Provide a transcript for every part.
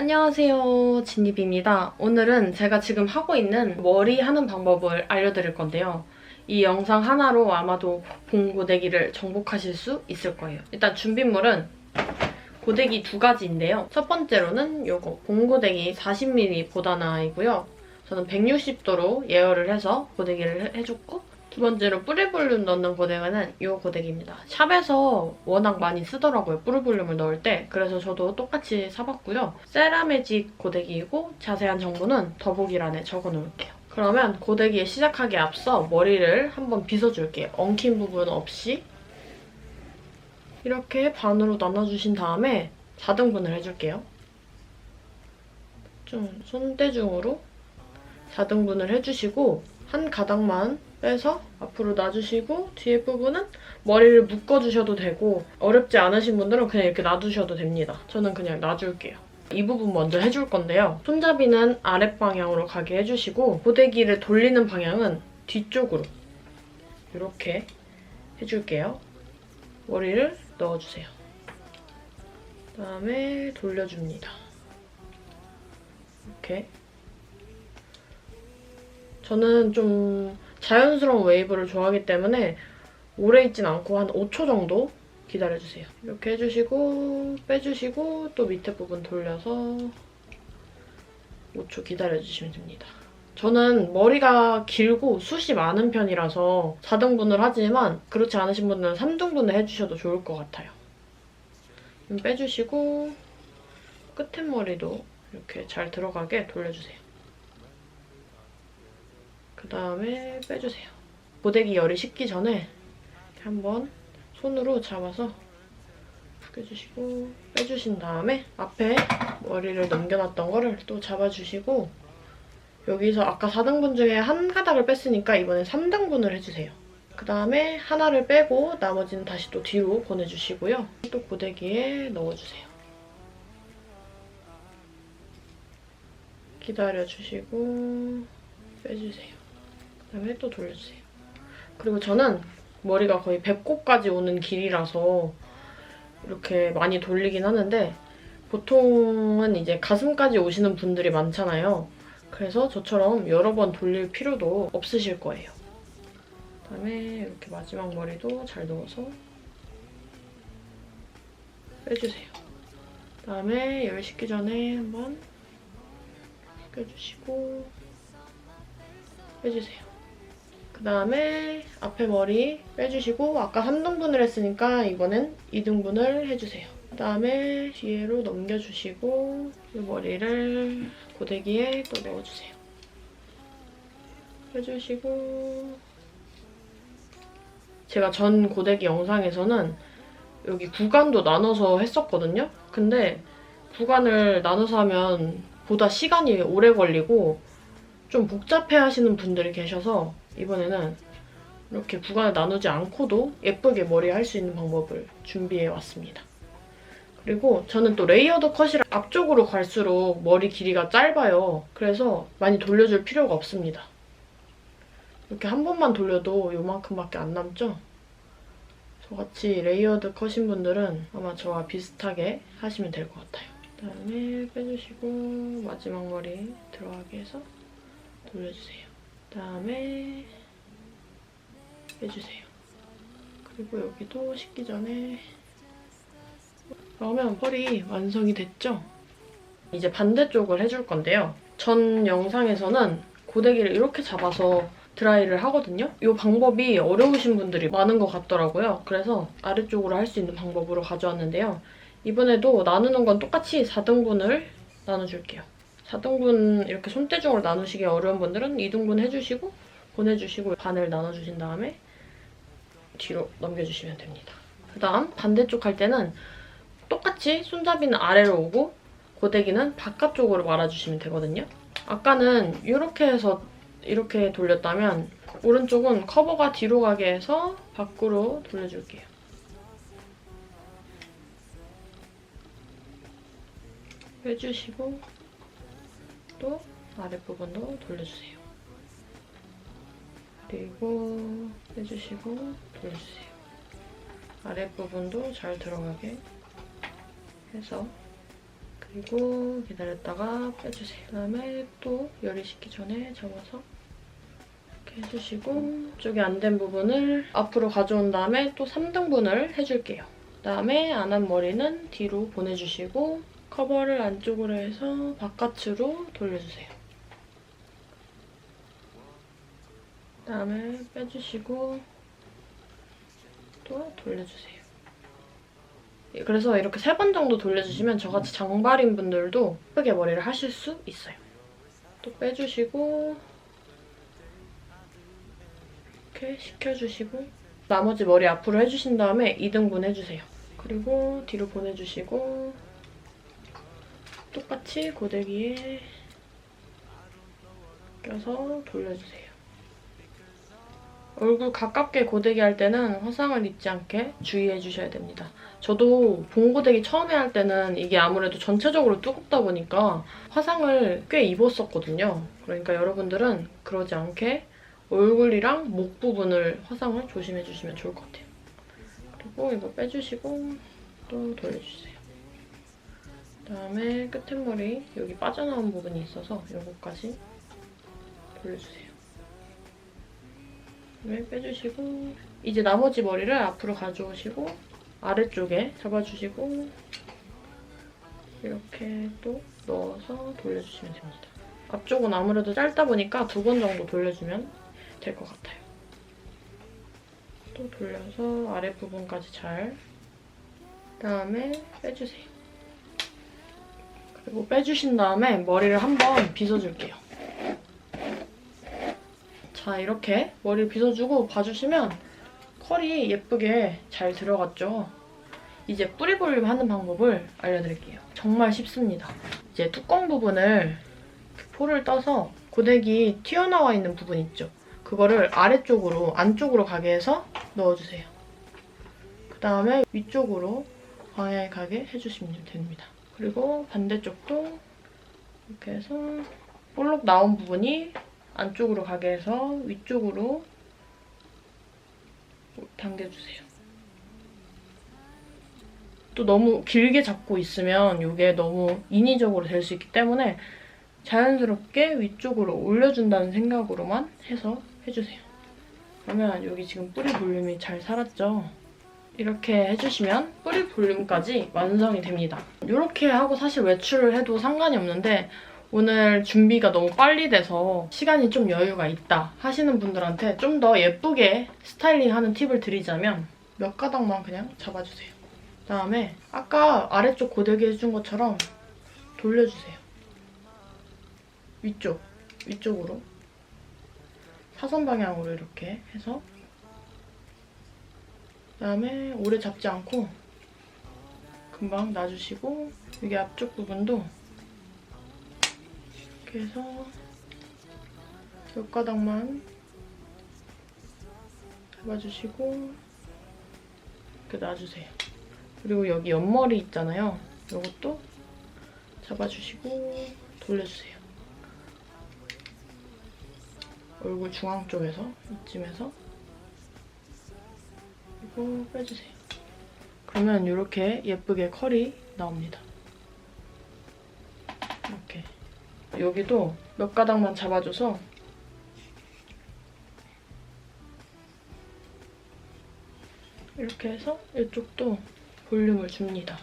안녕하세요, 진입입니다. 오늘은 제가 지금 하고 있는 머리 하는 방법을 알려드릴 건데요. 이 영상 하나로 아마도 봉고데기를 정복하실 수 있을 거예요. 일단 준비물은 고데기 2가지인데요. 첫 번째로는 요거 봉고데기 40mm 보다나이고요. 저는 160도로 예열을 해서 고데기를 해줬고, 두 번째로 뿌리볼륨 넣는 고데기는 이 고데기입니다. 샵에서 워낙 많이 쓰더라고요, 뿌리볼륨을 넣을 때. 그래서 저도 똑같이 사봤고요. 세라매직 고데기이고 자세한 정보는 더보기란에 적어놓을게요. 그러면 고데기에 시작하기에 앞서 머리를 한번 빗어줄게요. 엉킨 부분 없이. 이렇게 반으로 나눠주신 다음에 4등분을 해줄게요. 좀 손대중으로 4등분을 해주시고 한 가닥만 빼서 앞으로 놔주시고 뒤에 부분은 머리를 묶어주셔도 되고 어렵지 않으신 분들은 그냥 이렇게 놔두셔도 됩니다. 저는 그냥 놔줄게요. 이 부분 먼저 해줄 건데요. 손잡이는 아랫방향으로 가게 해주시고 고데기를 돌리는 방향은 뒤쪽으로 이렇게 해줄게요. 머리를 넣어주세요. 그다음에 돌려줍니다. 이렇게. 저는 좀 자연스러운 웨이브를 좋아하기 때문에 오래 있진 않고 한 5초 정도 기다려주세요. 이렇게 해주시고 빼주시고 또 밑에 부분 돌려서 5초 기다려주시면 됩니다. 저는 머리가 길고 숱이 많은 편이라서 4등분을 하지만 그렇지 않으신 분들은 3등분을 해주셔도 좋을 것 같아요. 빼주시고 끝에 머리도 이렇게 잘 들어가게 돌려주세요. 그다음에 빼주세요. 고데기 열이 식기 전에 이렇게 한번 손으로 잡아서 묶여주시고 빼주신 다음에 앞에 머리를 넘겨놨던 거를 또 잡아주시고 여기서 아까 4등분 중에 한 가닥을 뺐으니까 이번엔 3등분을 해주세요. 그다음에 하나를 빼고 나머지는 다시 또 뒤로 보내주시고요. 또 고데기에 넣어주세요. 기다려주시고 빼주세요. 그다음에 또 돌려주세요. 그리고 저는 머리가 거의 배꼽까지 오는 길이라서 이렇게 많이 돌리긴 하는데 보통은 이제 가슴까지 오시는 분들이 많잖아요. 그래서 저처럼 여러 번 돌릴 필요도 없으실 거예요. 그다음에 이렇게 마지막 머리도 잘 넣어서 빼주세요. 그다음에 열 식기 전에 한번 껴주시고 빼주세요. 그다음에 앞에 머리 빼주시고 아까 3등분을 했으니까 이번엔 2등분을 해주세요. 그다음에 뒤로 넘겨주시고 이 머리를 고데기에 또 넣어주세요. 빼주시고 제가 전 고데기 영상에서는 여기 구간도 나눠서 했었거든요. 근데 구간을 나눠서 하면 보다 시간이 오래 걸리고 좀 복잡해하시는 분들이 계셔서 이번에는 이렇게 구간을 나누지 않고도 예쁘게 머리 할 수 있는 방법을 준비해왔습니다. 그리고 저는 또 레이어드 컷이라 앞쪽으로 갈수록 머리 길이가 짧아요. 그래서 많이 돌려줄 필요가 없습니다. 이렇게 한 번만 돌려도 요만큼밖에 안 남죠? 저같이 레이어드 컷인 분들은 아마 저와 비슷하게 하시면 될 것 같아요. 그다음에 빼주시고 마지막 머리 들어가게 해서 돌려주세요. 그다음에 빼주세요. 그리고 여기도 식기 전에 그러면 펄이 완성이 됐죠? 이제 반대쪽을 해줄 건데요. 전 영상에서는 고데기를 이렇게 잡아서 드라이를 하거든요. 이 방법이 어려우신 분들이 많은 것 같더라고요. 그래서 아래쪽으로 할 수 있는 방법으로 가져왔는데요. 이번에도 나누는 건 똑같이 4등분을 나눠줄게요. 4등분 이렇게 손대중으로 나누시기 어려운 분들은 2등분 해주시고 보내주시고 반을 나눠주신 다음에 뒤로 넘겨주시면 됩니다. 그다음 반대쪽 할 때는 똑같이 손잡이는 아래로 오고 고데기는 바깥쪽으로 말아주시면 되거든요. 아까는 이렇게 해서 이렇게 돌렸다면 오른쪽은 커버가 뒤로 가게 해서 밖으로 돌려줄게요. 빼주시고 또 아랫부분도 돌려주세요. 그리고 빼주시고 돌려주세요. 아랫부분도 잘 들어가게 해서 그리고 기다렸다가 빼주세요. 그다음에 또 열이 식기 전에 접어서 이렇게 해주시고 이쪽이 안 된 부분을 앞으로 가져온 다음에 또 3등분을 해줄게요. 그다음에 안 한 머리는 뒤로 보내주시고 커버를 안쪽으로 해서 바깥으로 돌려주세요. 그다음에 빼주시고 또 돌려주세요. 그래서 이렇게 3번 정도 돌려주시면 저같이 장발인 분들도 예쁘게 머리를 하실 수 있어요. 또 빼주시고 이렇게 식혀주시고 나머지 머리 앞으로 해주신 다음에 2등분 해주세요. 그리고 뒤로 보내주시고 똑같이 고데기에 껴서 돌려주세요. 얼굴 가깝게 고데기 할 때는 화상을 입지 않게 주의해 주셔야 됩니다. 저도 봉고데기 처음에 할 때는 이게 아무래도 전체적으로 뜨겁다 보니까 화상을 꽤 입었었거든요. 그러니까 여러분들은 그러지 않게 얼굴이랑 목 부분을 화상을 조심해 주시면 좋을 것 같아요. 그리고 이거 빼주시고 또 돌려주세요. 그다음에 끝머리 여기 빠져나온 부분이 있어서 이거까지 돌려주세요. 빼주시고 이제 나머지 머리를 앞으로 가져오시고 아래쪽에 잡아주시고 이렇게 또 넣어서 돌려주시면 됩니다. 앞쪽은 아무래도 짧다 보니까 2번 정도 돌려주면 될 것 같아요. 또 돌려서 아랫부분까지 잘 그다음에 빼주세요. 그리고 빼주신 다음에 머리를 한번 빗어줄게요. 자, 이렇게 머리를 빗어주고 봐주시면 컬이 예쁘게 잘 들어갔죠? 이제 뿌리 볼륨 하는 방법을 알려드릴게요. 정말 쉽습니다. 이제 뚜껑 부분을 포를 떠서 고데기 튀어나와 있는 부분 있죠? 그거를 아래쪽으로, 안쪽으로 가게 해서 넣어주세요. 그 다음에 위쪽으로 방향이 가게 해주시면 됩니다. 그리고 반대쪽도 이렇게 해서 볼록 나온 부분이 안쪽으로 가게 해서 위쪽으로 당겨주세요. 또 너무 길게 잡고 있으면 이게 너무 인위적으로 될 수 있기 때문에 자연스럽게 위쪽으로 올려준다는 생각으로만 해서 해주세요. 그러면 여기 지금 뿌리 볼륨이 잘 살았죠? 이렇게 해주시면 뿌리 볼륨까지 완성이 됩니다. 이렇게 하고 사실 외출을 해도 상관이 없는데 오늘 준비가 너무 빨리 돼서 시간이 좀 여유가 있다 하시는 분들한테 좀 더 예쁘게 스타일링하는 팁을 드리자면 몇 가닥만 그냥 잡아주세요. 그다음에 아까 아래쪽 고데기 해준 것처럼 돌려주세요. 위쪽으로 사선 방향으로 이렇게 해서 그다음에 오래 잡지 않고 금방 놔주시고 여기 앞쪽 부분도 이렇게 해서 몇 가닥만 잡아주시고 이렇게 놔주세요. 그리고 여기 옆머리 있잖아요. 이것도 잡아주시고 돌려주세요. 얼굴 중앙 쪽에서 이쯤에서 그리고 빼주세요. 그러면 이렇게 예쁘게 컬이 나옵니다. 이렇게 여기도 몇 가닥만 잡아줘서 이렇게 해서 이쪽도 볼륨을 줍니다.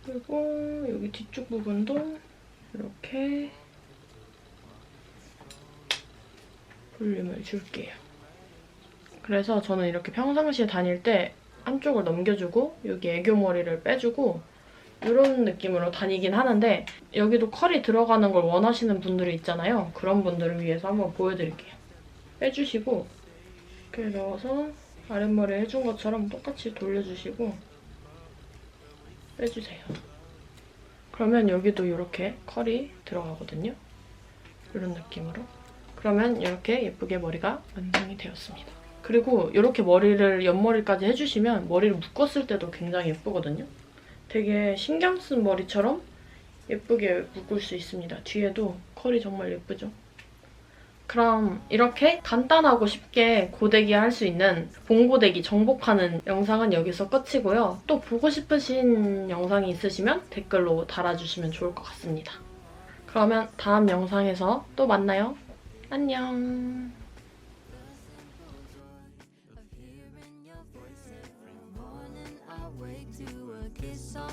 그리고 여기 뒤쪽 부분도 이렇게 볼륨을 줄게요. 그래서 저는 이렇게 평상시에 다닐 때 한쪽을 넘겨주고 여기 애교머리를 빼주고 이런 느낌으로 다니긴 하는데 여기도 컬이 들어가는 걸 원하시는 분들이 있잖아요. 그런 분들을 위해서 한번 보여드릴게요. 빼주시고 이렇게 넣어서 아랫머리 해준 것처럼 똑같이 돌려주시고 빼주세요. 그러면 여기도 이렇게 컬이 들어가거든요. 이런 느낌으로. 그러면 이렇게 예쁘게 머리가 완성이 되었습니다. 그리고 이렇게 머리를 옆머리까지 해주시면 머리를 묶었을 때도 굉장히 예쁘거든요. 되게 신경 쓴 머리처럼 예쁘게 묶을 수 있습니다. 뒤에도 컬이 정말 예쁘죠? 그럼 이렇게 간단하고 쉽게 고데기 할 수 있는 봉고데기 정복하는 영상은 여기서 끝이고요. 또 보고 싶으신 영상이 있으시면 댓글로 달아주시면 좋을 것 같습니다. 그러면 다음 영상에서 또 만나요. 안녕. wake to a kiss on my